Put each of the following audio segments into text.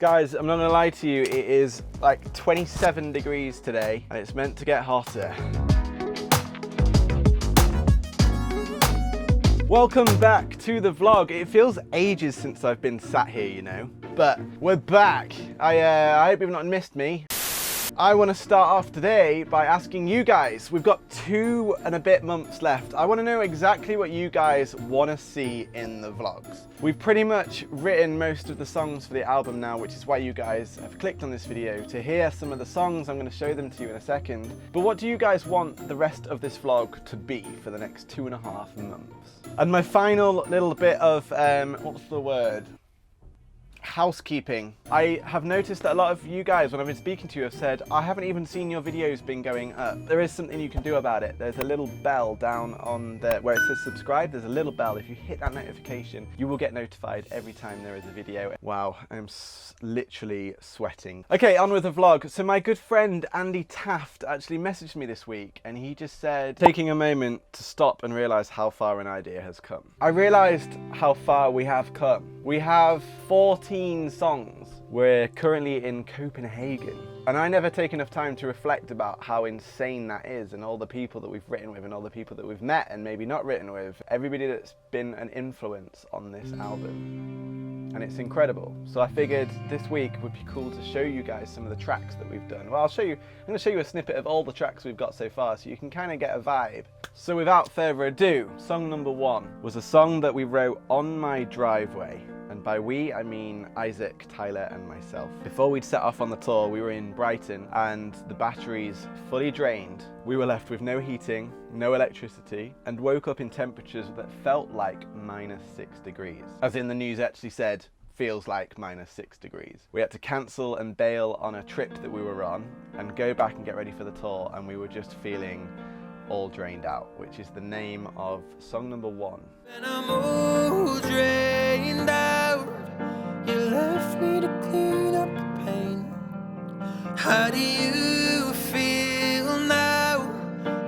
Guys, I'm not gonna lie to you, it is like 27 degrees today and it's meant to get hotter. Welcome back to the vlog. It feels ages since I've been sat here, you know, but we're back. I hope you've not missed me. I want to start off today by asking you guys, we've got 2 and a bit months left. I want to know exactly what you guys want to see in the vlogs. We've pretty much written most of the songs for the album now, which is why you guys have clicked on this video to hear some of the songs. I'm going to show them to you in a second. But what do you guys want the rest of this vlog to be for the next 2.5 months? And my final little bit of, what's the word? Housekeeping. I have noticed that a lot of you guys, when I've been speaking to you, have said, I haven't even seen your videos been going up. There is something you can do about it. There's a little bell down on there where it says subscribe. There's a little bell. If you hit that notification, you will get notified every time there is a video. Wow, I'm literally sweating. Okay, on with the vlog. So my good friend Andy Taft actually messaged me this week and he just said, taking a moment to stop and realize how far an idea has come. I realized how far we have come. We have 14 songs. We're currently in Copenhagen. And I never take enough time to reflect about how insane that is, and all the people that we've written with and all the people that we've met and maybe not written with, everybody that's been an influence on this album. And it's incredible. So I figured this week would be cool to show you guys some of the tracks that we've done. Well, I'm gonna show you a snippet of all the tracks we've got so far so you can kind of get a vibe. So without further ado, song number 1 was a song that we wrote on my driveway. And by we, I mean Isaac, Tyler and myself. Before we'd set off on the tour, we were in Brighton and the batteries fully drained. We were left with no heating, no electricity, and woke up in temperatures that felt like -6 degrees. As in the news actually said, feels like -6 degrees. We had to cancel and bail on a trip that we were on and go back and get ready for the tour, and we were just feeling all drained out, which is the name of song number 1. And I'm all drained out. You left me to clean up the pain. How do you feel now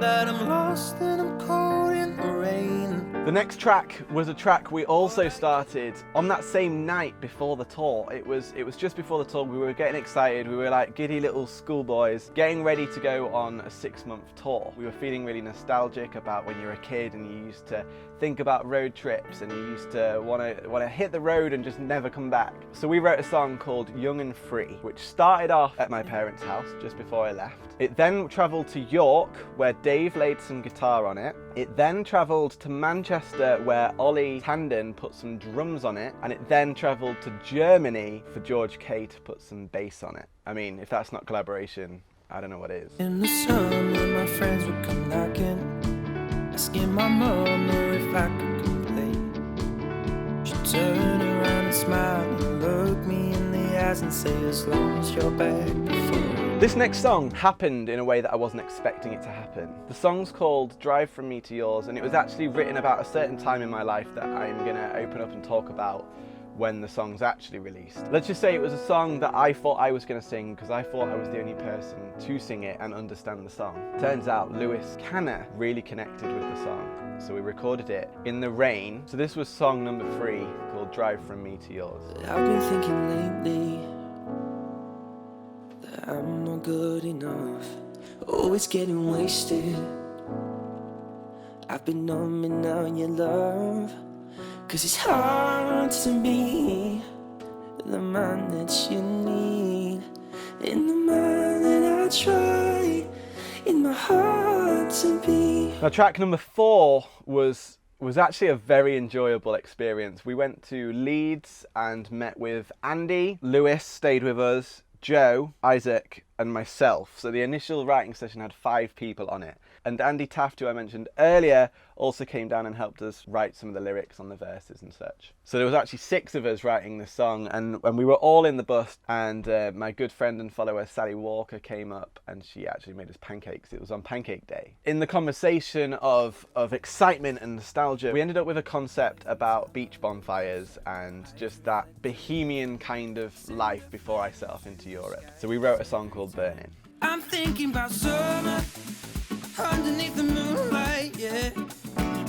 that I'm lost and I'm cold in the rain? The next track was a track we also started on that same night before the tour. It was just before the tour. We were getting excited. We were like giddy little schoolboys getting ready to go on a 6-month tour. We were feeling really nostalgic about when you were a kid and you used to think about road trips and you used to want to hit the road and just never come back. So we wrote a song called Young and Free, which started off at my parents' house just before I left. It then travelled to York, where Dave laid some guitar on it. It then travelled to Manchester, where Ollie Tandon put some drums on it. And it then travelled to Germany for George K to put some bass on it. I mean, if that's not collaboration, I don't know what is. In the summer, my friends would come knocking, asking my mama if I could complain. She'd turn around and smile and look me in the eyes and say, as long as you're back before. This next song happened in a way that I wasn't expecting it to happen. The song's called Drive From Me to Yours, and it was actually written about a certain time in my life that I'm gonna open up and talk about when the song's actually released. Let's just say it was a song that I thought I was gonna sing because I thought I was the only person to sing it and understand the song. Turns out Lewis Canner really connected with the song, so we recorded it in the rain. So this was song number 3 called Drive From Me to Yours. I've been thinking lately that I'm not good enough, always getting wasted. I've been numbing out your love, 'cause it's hard to be the man that you need, and the man that I try in my heart to be. Now track number 4 was actually a very enjoyable experience. We went to Leeds and met with Andy. Lewis stayed with us, Joe, Isaac and myself. So the initial writing session had 5 people on it. And Andy Taft, who I mentioned earlier, also came down and helped us write some of the lyrics on the verses and such. So there was actually 6 of us writing this song, and when we were all in the bus, and my good friend and follower Sally Walker came up and she actually made us pancakes. It was on Pancake Day. In the conversation of excitement and nostalgia, we ended up with a concept about beach bonfires and just that bohemian kind of life before I set off into Europe. So we wrote a song called Burning. I'm thinking about summer underneath the moonlight, yeah.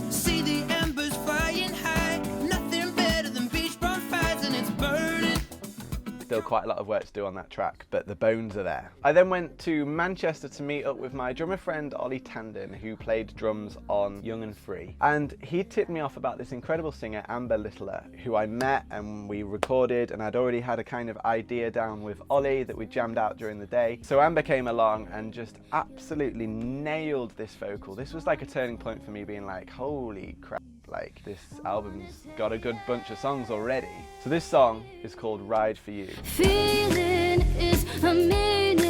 See the embers flying high, nothing better than beach bonfires, and it's burning. still quite a lot of work to do on that track, but the bones are there. I then went to Manchester to meet up with my drummer friend Ollie Tandon, who played drums on Young and Free. And he tipped me off about this incredible singer, Amber Littler, who I met and we recorded, and I'd already had a kind of idea down with Ollie that we jammed out during the day. So Amber came along and just absolutely nailed this vocal. This was like a turning point for me, being like, holy crap. Like, this album's got a good bunch of songs already. So this song is called Ride For You. Feeling is a meaning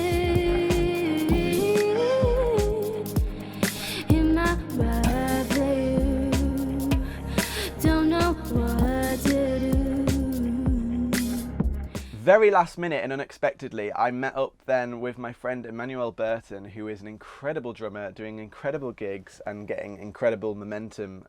in my ride for you. Don't know what to do. Very last minute and unexpectedly, I met up then with my friend Emmanuel Burton, who is an incredible drummer, doing incredible gigs and getting incredible momentum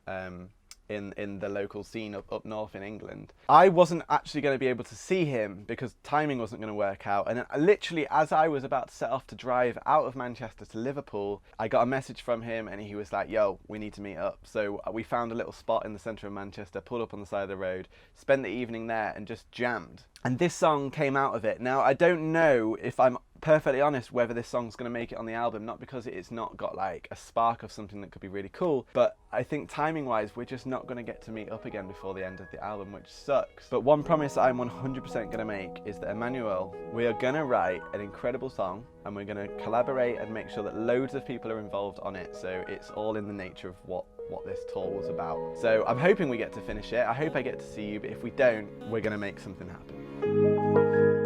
in the local scene up north in England. I wasn't actually going to be able to see him because timing wasn't going to work out, and literally as I was about to set off to drive out of Manchester to Liverpool, I got a message from him and he was like, yo, we need to meet up. So we found a little spot in the centre of Manchester, pulled up on the side of the road, spent the evening there and just jammed. And this song came out of it. Now, I don't know, if I'm perfectly honest, whether this song's going to make it on the album, not because it's not got like a spark of something that could be really cool, but I think timing wise we're just not going to get to meet up again before the end of the album, which sucks. But one promise I'm 100% going to make is that Emmanuel, we are going to write an incredible song and we're going to collaborate and make sure that loads of people are involved on it, so it's all in the nature of what this tour was about. So I'm hoping we get to finish it. I hope I get to see you, but if we don't, we're going to make something happen.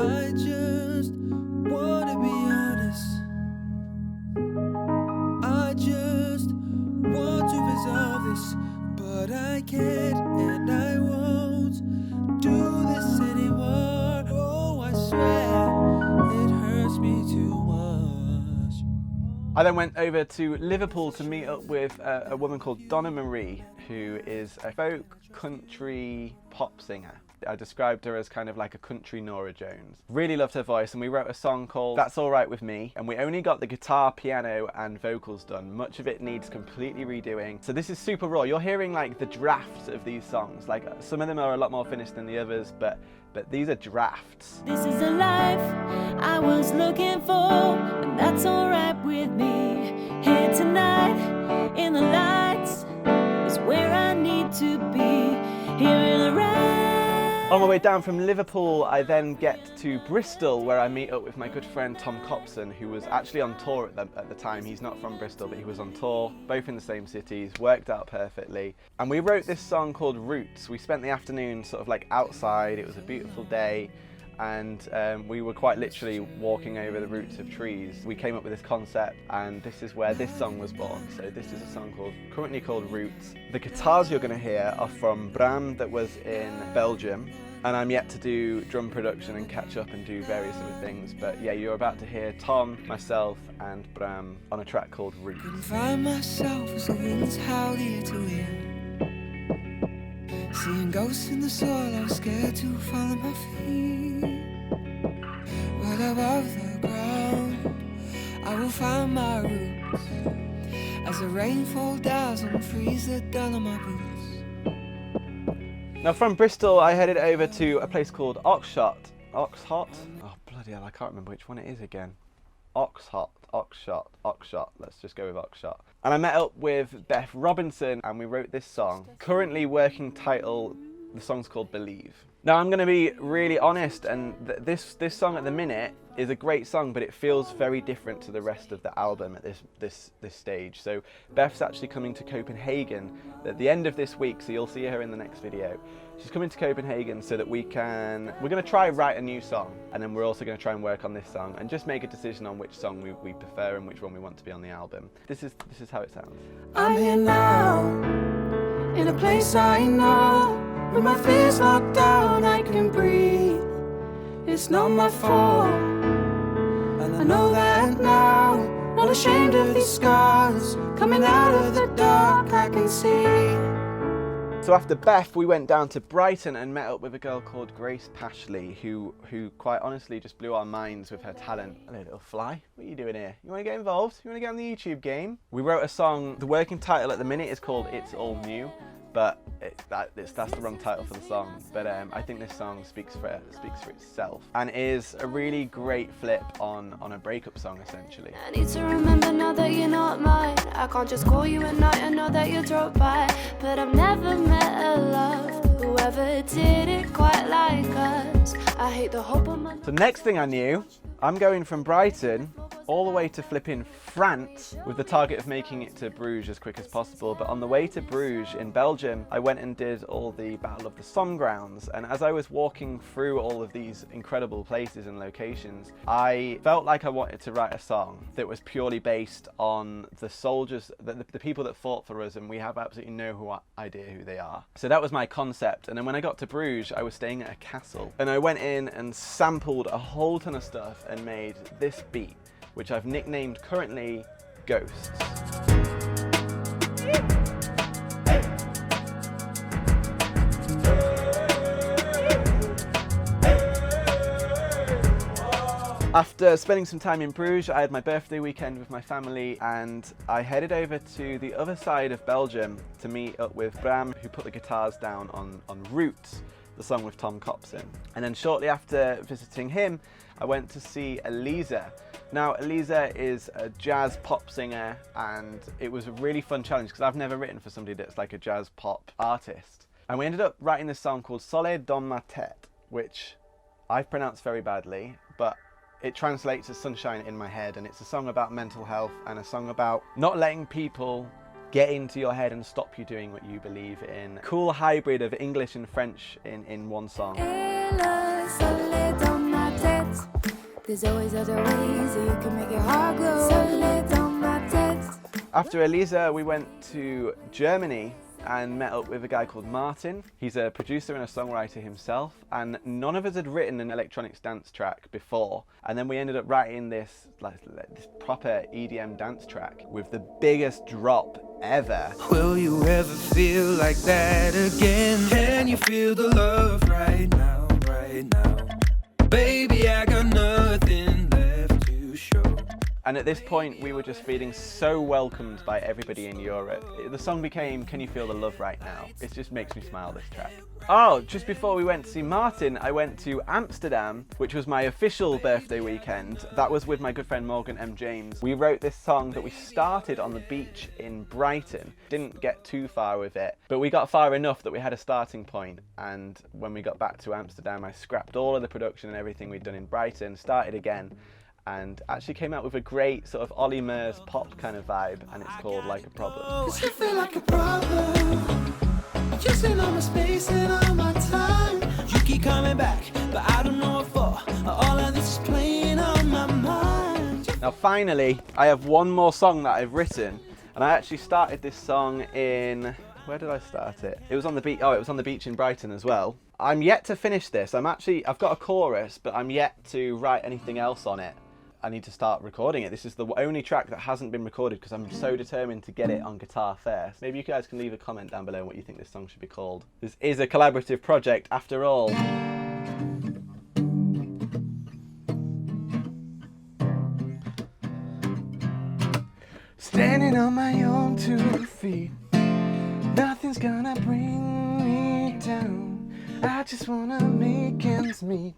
I just wanna be honest. I just want to resolve this, but I can't and I won't do this anymore. Oh, I swear it hurts me too much. I then went over to Liverpool to meet up with a woman called Donna Marie, who is a folk country pop singer. I described her as kind of like a country Norah Jones. Really loved her voice, and we wrote a song called That's All Right With Me, and we only got the guitar, piano and vocals done. Much of it needs completely redoing. So this is super raw. You're hearing like the drafts of these songs. Like, some of them are a lot more finished than the others, but these are drafts. This is the life I was looking for, and that's alright with me. Here tonight, in the lights, is where I need to be. Here in the rain. On my way down from Liverpool, I then get to Bristol, where I meet up with my good friend Tom Copson, who was actually on tour at the time. He's not from Bristol, but he was on tour, both in the same cities, worked out perfectly. And we wrote this song called Roots. We spent the afternoon sort of like outside. It was a beautiful day, and we were quite literally walking over the roots of trees. We came up with this concept, and this is where this song was born. So this is a song currently called Roots. The guitars you're going to hear are from Bram, that was in Belgium, and I'm yet to do drum production and catch up and do various other things. But yeah, you're about to hear Tom, myself and Bram on a track called Roots. Couldn't find myself as the winds howled ear to ear. Seeing ghosts in the soil, I was scared to follow my feet. But above the ground, I will find my roots. As the rainfall does and freeze the down on my boots. Now from Bristol, I headed over to a place called Oxshott. Oxshott? Oh bloody hell, I can't remember which one it is again. Oxshott. Let's just go with Oxshott. And I met up with Beth Robinson and we wrote this song. Currently working title, the song's called Believe. Now I'm going to be really honest, and this song at the minute is a great song, but it feels very different to the rest of the album at this stage. So Beth's actually coming to Copenhagen at the end of this week, so you'll see her in the next video. She's coming to Copenhagen so that we're going to try write a new song, and then we're also going to try and work on this song and just make a decision on which song we prefer and which one we want to be on the album. This is how it sounds. I'm here now, in a place I know. With my fears locked down, I can breathe. It's not my fault, and I know that now. Not ashamed of these scars, coming out of the dark, I can see. So after Beth, we went down to Brighton and met up with a girl called Grace Pashley, who quite honestly just blew our minds with her talent. Hello, little fly. What are you doing here? You want to get involved? You want to get on the YouTube game? We wrote a song. The working title at the minute is called It's All New. but that's the wrong title for the song. But I think this song speaks for itself and is a really great flip on a breakup song, essentially. I need to remember now that you're not mine. I can't just call you at night and know that you drove by. But I've never met a love whoever did it quite like us. I hate the hope of my... So next thing I knew, I'm going from Brighton all the way to flipping France with the target of making it to Bruges as quick as possible. But on the way to Bruges in Belgium, I went and did all the Battle of the Somme grounds. And as I was walking through all of these incredible places and locations, I felt like I wanted to write a song that was purely based on the soldiers, the people that fought for us, and we have absolutely no idea who they are. So that was my concept. And then when I got to Bruges, I was staying at a castle. And I went in and sampled a whole ton of stuff and made this beat, which I've nicknamed currently Ghosts. After spending some time in Bruges, I had my birthday weekend with my family and I headed over to the other side of Belgium to meet up with Bram, who put the guitars down on Roots, the song with Tom Copson. And then shortly after visiting him, I went to see Elisa. Now, Elisa is a jazz pop singer, and it was a really fun challenge because I've never written for somebody that's like a jazz pop artist. And we ended up writing this song called Soleil dans ma tête, which I've pronounced very badly, but it translates as sunshine in my head. And it's a song about mental health and a song about not letting people get into your head and stop you doing what you believe in. Cool hybrid of English and French in one song. There's always other ways that you can make your heart glow. After Elisa, we went to Germany and met up with a guy called Martin. He's a producer and a songwriter himself, and none of us had written an electronics dance track before. And then we ended up writing this proper EDM dance track with the biggest drop ever. Will you ever feel like that again? Can you feel the love right now, right now? Baby, I got nothing left to show. And at this point, we were just feeling so welcomed by everybody in Europe. The song became Can You Feel the Love Right Now? It just makes me smile, this track. Oh, just before we went to see Martin, I went to Amsterdam, which was my official birthday weekend. That was with my good friend Morgan M. James. We wrote this song that we started on the beach in Brighton. Didn't get too far with it, but we got far enough that we had a starting point. And when we got back to Amsterdam, I scrapped all of the production and everything we'd done in Brighton, started again, and actually came out with a great sort of Ollie Murs pop kind of vibe, and it's called Like a Problem. Cause you feel like a problem. You're saying all my space and all my time. You keep coming back, but I don't know what for. All of this is playing on my mind. Now finally, I have one more song that I've written, and I actually started this song in... Where did I start it? It was on the beach. Oh, it was on the beach in Brighton as well. I'm yet to finish this. I've got a chorus, but I'm yet to write anything else on it. I need to start recording it. This is the only track that hasn't been recorded because I'm so determined to get it on guitar first. Maybe you guys can leave a comment down below what you think this song should be called. This is a collaborative project after all. Standing on my own 2 feet, nothing's gonna bring me down. I just wanna make ends meet.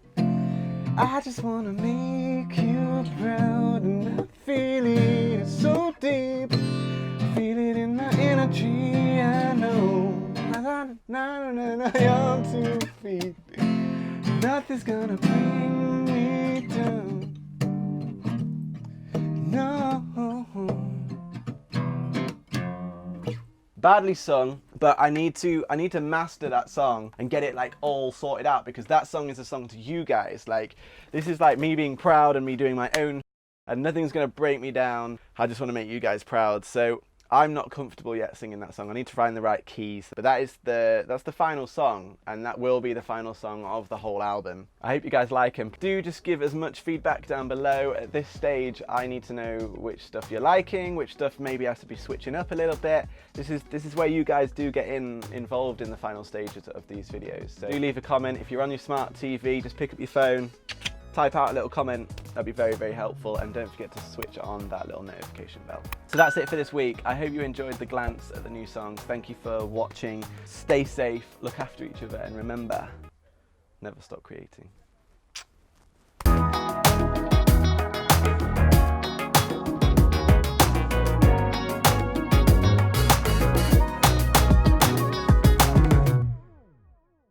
I just wanna make you proud, and I feel it so deep. Feel it in my energy, I know. On 2 feet, nothing's gonna bring me down. No. Badly sung, but I need to master that song and get it like all sorted out, because that song is a song to you guys. Like, this is like me being proud and me doing my own, and nothing's gonna break me down. I just want to make you guys proud. So I'm not comfortable yet singing that song. I need to find the right keys, but that's the final song, and that will be the final song of the whole album. I hope you guys like them. Do just give as much feedback down below. At this stage, I need to know which stuff you're liking, which stuff maybe has to be switching up a little bit. This is where you guys do get involved in the final stages of these videos. So do leave a comment. If you're on your smart TV, just pick up your phone, type out a little comment. That'd be very, very helpful. And don't forget to switch on that little notification bell. So that's it for this week. I hope you enjoyed the glance at the new songs. Thank you for watching. Stay safe, look after each other, and remember, never stop creating.